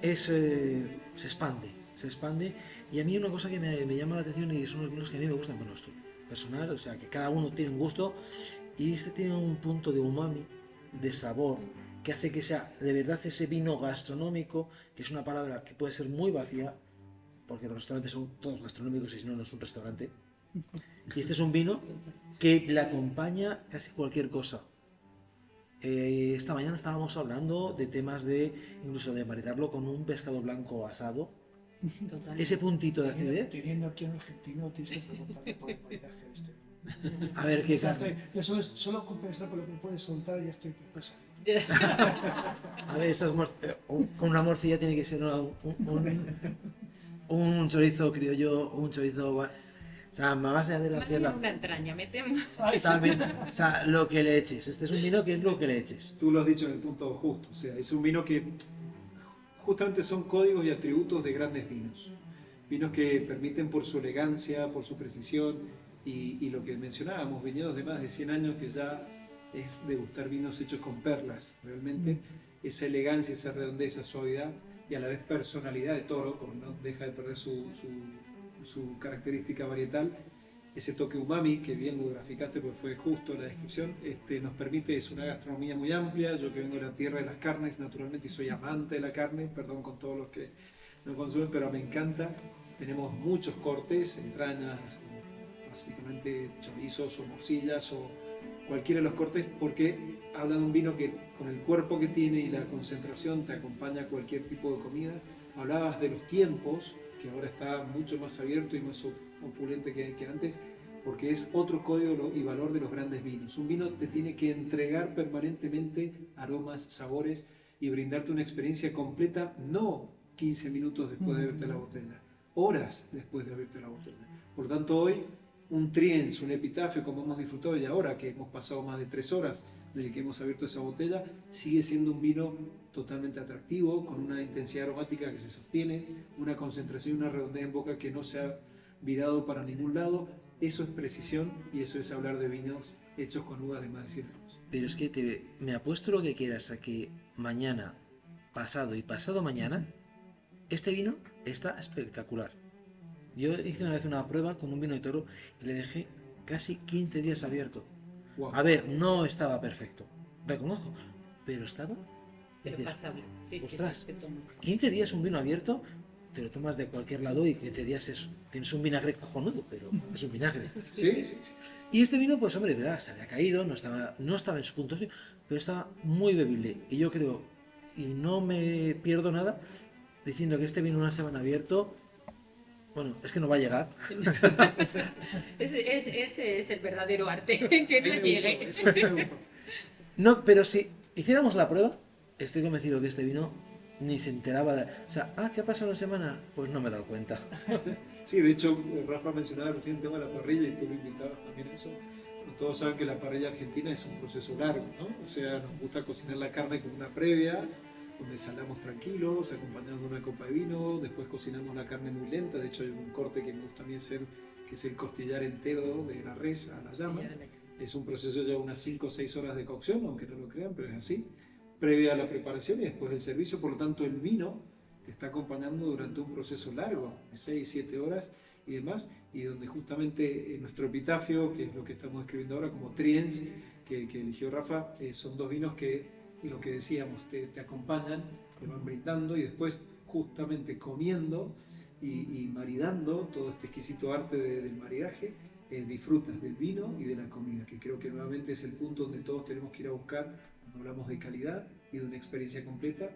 se expande. Y a mí una cosa que me llama la atención y son los vinos que a mí me gustan, bueno, esto personal, o sea, que cada uno tiene un gusto y este tiene un punto de umami, de sabor, que hace que sea de verdad ese vino gastronómico, que es una palabra que puede ser muy vacía, porque los restaurantes son todos gastronómicos y si no, no es un restaurante. Y este es un vino que le acompaña casi cualquier cosa. Esta mañana estábamos hablando de temas incluso de maridarlo con un pescado blanco asado. Total. Ese puntito de acidez. Teniendo aquí un argentino, tienes que preguntarle por el maridaje de este vino. A ver qué O sea, carne. yo solo compensar con lo que puedes soltar y ya estoy pesa. A ver, con una morcilla tiene que ser un chorizo criollo, un chorizo. O sea, más allá de la Más bien piel, una entraña, me temo. también. O sea, lo que le eches. Este es un vino que es lo que le eches. Tú lo has dicho en el punto justo, o sea, es un vino que justamente son códigos y atributos de grandes vinos. Vinos que permiten por su elegancia, por su precisión y lo que mencionábamos, viñedos de más de 100 años que ya es degustar vinos hechos con perlas, realmente esa elegancia, esa redondez, esa suavidad y a la vez personalidad de Toro, como no deja de perder su característica varietal, ese toque umami, que bien lo graficaste, pues fue justo la descripción, nos permite, es una gastronomía muy amplia, yo que vengo de la tierra de las carnes, naturalmente, y soy amante de la carne, perdón con todos los que no consumen, pero me encanta, tenemos muchos cortes, entrañas, básicamente chorizos o morcillas o cualquiera de los cortes, porque habla de un vino que con el cuerpo que tiene y la concentración te acompaña a cualquier tipo de comida. Hablabas de los tiempos, que ahora está mucho más abierto y más opulente que antes, porque es otro código y valor de los grandes vinos. Un vino te tiene que entregar permanentemente aromas, sabores y brindarte una experiencia completa, no 15 minutos después de abrirte la botella, horas después de abrirte la botella. Por tanto, hoy un Triens, un Epitafio, como hemos disfrutado y ahora que hemos pasado más de 3 horas desde que hemos abierto esa botella, sigue siendo un vino totalmente atractivo, con una intensidad aromática que se sostiene, una concentración y una redondez en boca que no se ha virado para ningún lado. Eso es precisión y eso es hablar de vinos hechos con uvas de más de 100 años. Pero es que me apuesto lo que quieras a que mañana, pasado y pasado mañana, este vino está espectacular. Yo hice una vez una prueba con un vino de Toro y le dejé casi 15 días abierto. Wow. A ver, no estaba perfecto, reconozco, pero estaba. Pero Dices, pasable. Sí, sí, ostras, sí, que tomo. 15 días un vino abierto, te lo tomas de cualquier lado y 15 días tienes un vinagre cojonudo, pero es un vinagre. Sí, sí, sí. Y este vino, pues hombre, ¿verdad? Se había caído, no estaba en su punto, pero estaba muy bebible. Y yo creo, y no me pierdo nada, diciendo que este vino una semana abierto, bueno, es que no va a llegar. Ese es el verdadero arte, que no llegue. Eso sí me gustó. No, pero si hiciéramos la prueba, estoy convencido que este vino ni se enteraba de. O sea, ¿qué ha pasado una semana? Pues no me he dado cuenta. Sí, de hecho, Rafa mencionaba recién el tema de la parrilla y tú lo invitabas también a eso. Todos saben que la parrilla argentina es un proceso largo, ¿no? O sea, nos gusta cocinar la carne con una previa, donde salamos tranquilos, acompañados de una copa de vino, después cocinamos la carne muy lenta, de hecho hay un corte que me gusta también hacer, que es el costillar entero de la res a la llama. Es un proceso ya unas 5 o 6 horas de cocción, aunque no lo crean, pero es así, previa a la preparación y después el servicio, por lo tanto el vino te está acompañando durante un proceso largo, de 6, 7 horas y demás, y donde justamente nuestro epitafio, que es lo que estamos escribiendo ahora como Triens, que eligió Rafa, son dos vinos que, lo que decíamos, te acompañan, te van brindando y después justamente comiendo y maridando todo este exquisito arte del maridaje, disfrutas del vino y de la comida, que creo que nuevamente es el punto donde todos tenemos que ir a buscar cuando hablamos de calidad y de una experiencia completa,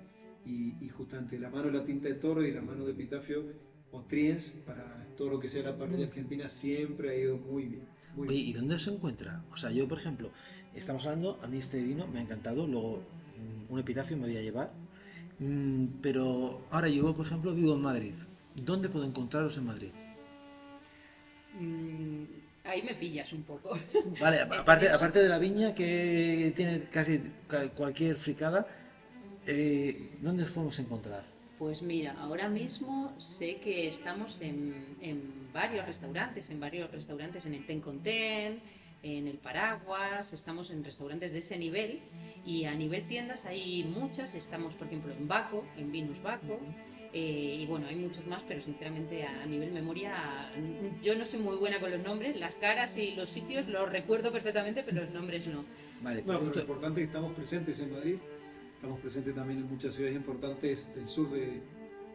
y justamente la mano de la tinta de Toro y la mano de Epitafio o Triens, para todo lo que sea la parrilla argentina, siempre ha ido muy bien. Muy Oye, bien. ¿y dónde se encuentra? O sea, yo, por ejemplo, estamos hablando, a mí este vino me ha encantado, luego un epitafio me voy a llevar, pero ahora yo, por ejemplo, vivo en Madrid. ¿Dónde puedo encontraros en Madrid? Ahí me pillas un poco. Vale, aparte de la viña que tiene casi cualquier fricada, ¿dónde os podemos encontrar? Pues mira, ahora mismo sé que estamos en varios restaurantes, en el Ten con Ten, en el Paraguas, estamos en restaurantes de ese nivel, y a nivel tiendas hay muchas, estamos por ejemplo en Baco, en Vinus Baco, y bueno, hay muchos más, pero sinceramente a nivel memoria yo no soy muy buena con los nombres, las caras y los sitios los recuerdo perfectamente, pero los nombres no. Vale, Bueno, pero esto- lo importante es que estamos presentes en Madrid, estamos presentes también en muchas ciudades importantes del sur de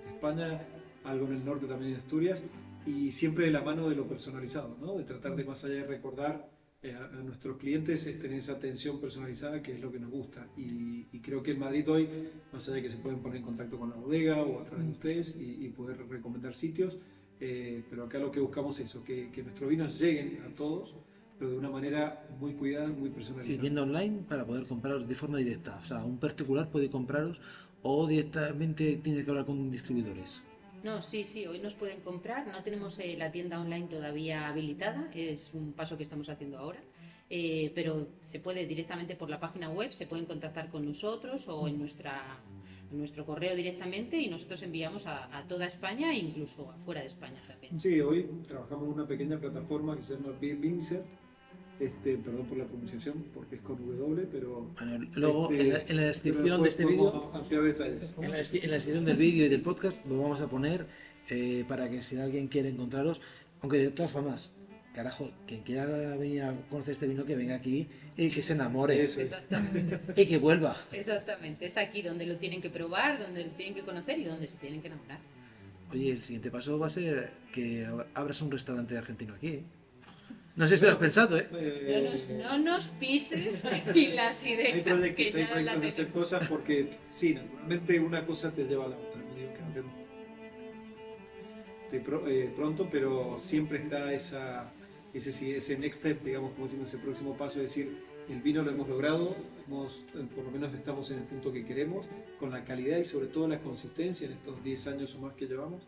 España, algo en el norte también en Asturias, y siempre de la mano de lo personalizado, ¿no? De tratar de más allá de recordar a nuestros clientes, es tener esa atención personalizada, que es lo que nos gusta. Y creo que en Madrid hoy, más allá de que se pueden poner en contacto con la bodega o a través de ustedes y poder recomendar sitios, pero acá lo que buscamos es eso, que nuestros vinos lleguen a todos pero de una manera muy cuidada, muy Y personalizada. viendo online para poder compraros de forma directa. O sea, un particular puede compraros o directamente tiene que hablar con distribuidores. No, sí, sí, hoy nos pueden comprar. No tenemos la tienda online todavía habilitada, es un paso que estamos haciendo ahora. Pero se puede directamente por la página web, se pueden contactar con nosotros o en nuestro correo directamente y nosotros enviamos a toda España e incluso afuera de España también. Sí, hoy trabajamos en una pequeña plataforma que se llama Vincent, perdón por la pronunciación porque es con W, pero Bueno, luego en la pero descripción de después este vídeo, podemos ampliar detalles. en la descripción del vídeo y del podcast lo vamos a poner para que si alguien quiere encontraros, aunque de todas formas, carajo, quien quiera venir a conocer este vino que venga aquí y que se enamore Eso es. Exactamente, y que vuelva. exactamente. Es aquí donde lo tienen que probar, donde lo tienen que conocer y donde se tienen que enamorar. Oye, el siguiente paso va a ser que abras un restaurante argentino aquí, ¿eh? No sé si lo has pensado, ¿eh? No nos pises y las Hay ideas que proyectos, hay ya la proyectos de hacer tenemos. cosas porque sí, naturalmente una cosa te lleva a la otra. No digo que hablemos pronto, pero siempre está ese next step, digamos, como decimos, ese próximo paso, es decir, el vino lo hemos logrado, por lo menos estamos en el punto que queremos, con la calidad y sobre todo la consistencia en estos 10 años o más que llevamos.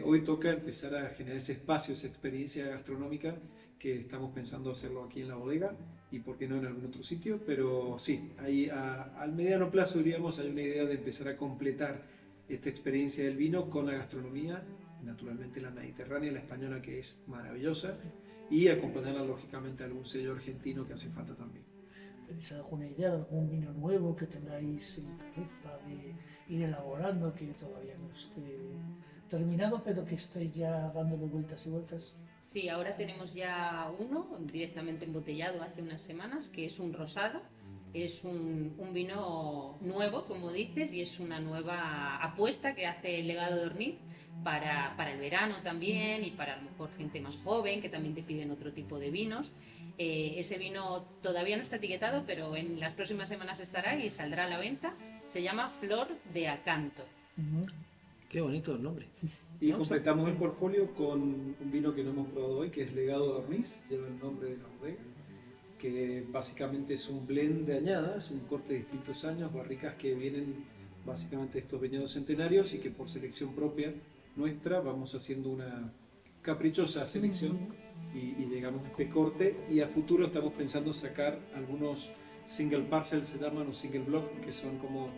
Hoy toca empezar a generar ese espacio, esa experiencia gastronómica que estamos pensando hacerlo aquí en la bodega y por qué no en algún otro sitio, pero sí, al mediano plazo diríamos hay una idea de empezar a completar esta experiencia del vino con la gastronomía, naturalmente la mediterránea, la española que es maravillosa y acompañarla lógicamente a algún sello argentino que hace falta también. ¿Tenéis alguna idea de algún vino nuevo que tengáis en cabeza de ir elaborando que todavía no esté terminado, pero que estéis ya dándole vueltas y vueltas? Sí, ahora tenemos ya uno directamente embotellado hace unas semanas, que es un rosado. Es un vino nuevo, como dices, y es una nueva apuesta que hace el Legado de Orniz para el verano también y para a lo mejor gente más joven que también te piden otro tipo de vinos. Ese vino todavía no está etiquetado, pero en las próximas semanas estará y saldrá a la venta. Se llama Flor de Acanto. Qué bonito el nombre. Y Vamos a- completamos el portfolio con un vino que no hemos probado hoy, que es Legado de Orniz, lleva el nombre de la bodega, que básicamente es un blend de añadas, un corte de distintos años, barricas que vienen básicamente de estos viñedos centenarios y que por selección propia nuestra vamos haciendo una caprichosa selección y llegamos a este corte y a futuro estamos pensando sacar algunos single parcel, se llaman, o single block, que son como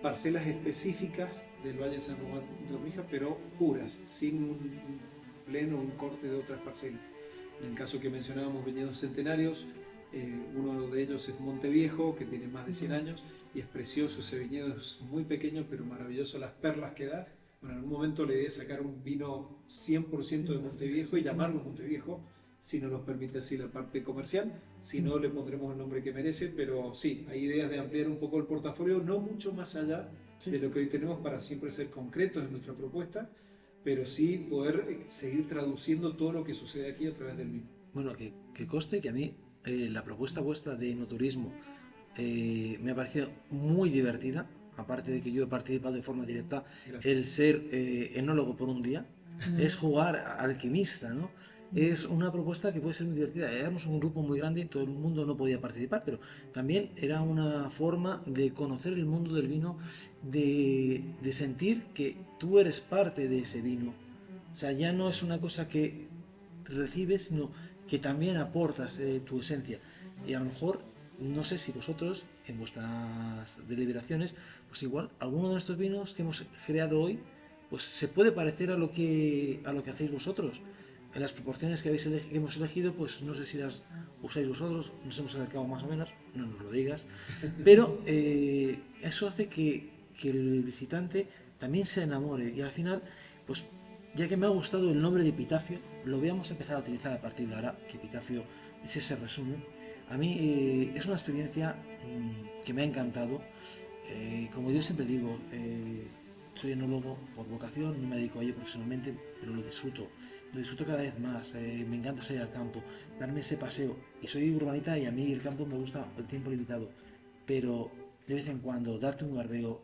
parcelas específicas del Valle de San Román de Ormija, pero puras, sin un pleno o un corte de otras parcelas. En el caso que mencionábamos, viñedos centenarios, uno de ellos es Monteviejo, que tiene más de 100 años y es precioso ese viñedo, es muy pequeño pero maravilloso las perlas que da. Bueno, en un momento la idea es sacar un vino 100% de Monteviejo y llamarlo Monteviejo, si nos lo permite así la parte comercial, si no le pondremos el nombre que merece, pero sí, hay ideas de ampliar un poco el portafolio, no mucho más allá de lo que hoy tenemos para siempre ser concretos en nuestra propuesta, pero sí poder seguir traduciendo todo lo que sucede aquí a través del vino. Bueno, que conste que a mí la propuesta vuestra de enoturismo me ha parecido muy divertida, aparte de que yo he participado de forma directa. Gracias. El ser enólogo por un día es jugar a alquimista, ¿no? Es una propuesta que puede ser muy divertida. Éramos un grupo muy grande y todo el mundo no podía participar, pero también era una forma de conocer el mundo del vino, de sentir que tú eres parte de ese vino. O sea, ya no es una cosa que recibes, sino que también aportas tu esencia. Y a lo mejor, no sé si vosotros, en vuestras deliberaciones, pues igual, alguno de estos vinos que hemos creado hoy, pues se puede parecer a lo que hacéis vosotros. En las proporciones que hemos elegido, pues no sé si las usáis vosotros, nos hemos acercado más o menos, no nos lo digas, pero eso hace que el visitante también se enamore y al final, pues ya que me ha gustado el nombre de Epitafio, lo vamos a empezar a utilizar a partir de ahora, que Epitafio es ese resumen. A mí es una experiencia que me ha encantado. Como yo siempre digo, soy enólogo por vocación, no me dedico a ello profesionalmente, pero lo disfruto cada vez más. Me encanta salir al campo, darme ese paseo. Y soy urbanita y a mí el campo me gusta el tiempo limitado, pero de vez en cuando darte un garbeo,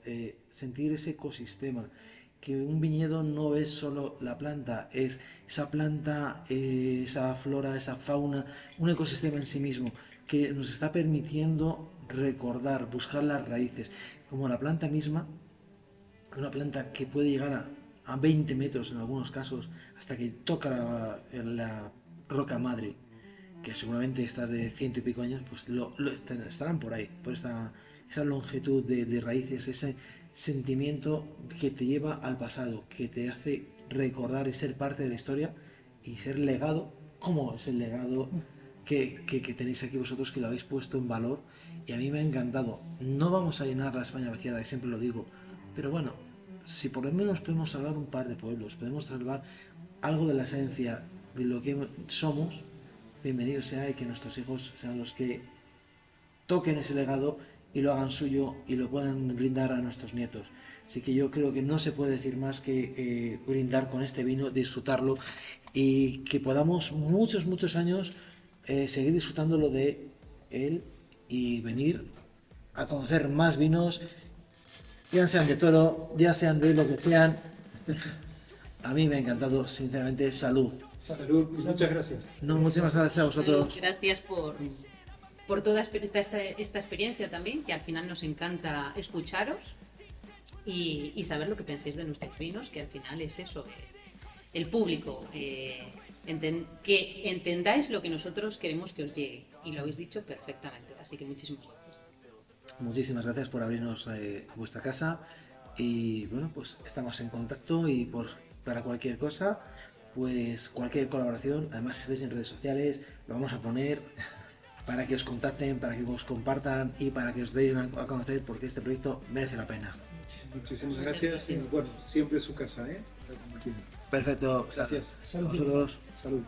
sentir ese ecosistema que un viñedo no es solo la planta, es esa planta, esa flora, esa fauna, un ecosistema en sí mismo, que nos está permitiendo recordar, buscar las raíces, como la planta misma, una planta que puede llegar a 20 metros en algunos casos, hasta que toca la roca madre, que seguramente estas de 100 y pico años, pues estarán por ahí, por esa longitud de raíces, ese sentimiento que te lleva al pasado, que te hace recordar y ser parte de la historia y ser legado, como es el legado que tenéis aquí vosotros, que lo habéis puesto en valor, y a mí me ha encantado. No vamos a llenar la España vaciada, que siempre lo digo, pero bueno, si por lo menos podemos salvar un par de pueblos, podemos salvar algo de la esencia de lo que somos, bienvenido sea, y que nuestros hijos sean los que toquen ese legado y lo hagan suyo y lo puedan brindar a nuestros nietos. Así que yo creo que no se puede decir más que brindar con este vino, disfrutarlo, y que podamos muchos años seguir disfrutándolo de él y venir a conocer más vinos, ya sean de Toro, ya sean de lo que sean. A mí me ha encantado, sinceramente. Salud. Salud, muchas gracias. No, muchísimas gracias a vosotros. Gracias por toda esta experiencia también, que al final nos encanta escucharos y saber lo que pensáis de nuestros vinos, que al final es eso, el público, que entendáis lo que nosotros queremos que os llegue, y lo habéis dicho perfectamente, así que muchísimas gracias. Muchísimas gracias por abrirnos vuestra casa, y bueno, pues estamos en contacto, y para cualquier cosa, pues cualquier colaboración, además si estáis en redes sociales, lo vamos a poner para que os contacten, para que os compartan y para que os den a conocer, porque este proyecto merece la pena. Muchísimas gracias. Y bueno, siempre es su casa, ¿eh? Perfecto. Gracias. Salud. Saludos. Salud.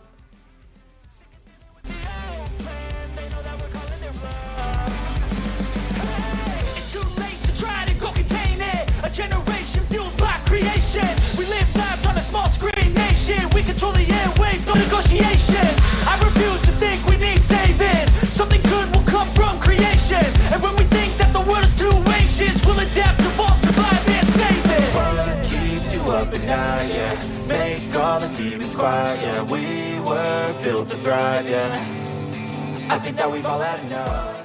Generation fueled by creation. We live lives on a small screen nation. We control the airwaves, no negotiation. I refuse to think we need saving. Something good will come from creation. And when we think that the world is too anxious, we'll adapt, evolve, survive, and save it. What keeps you up at night, yeah? Make all the demons quiet, yeah. We were built to thrive, yeah. I think that we've all had enough.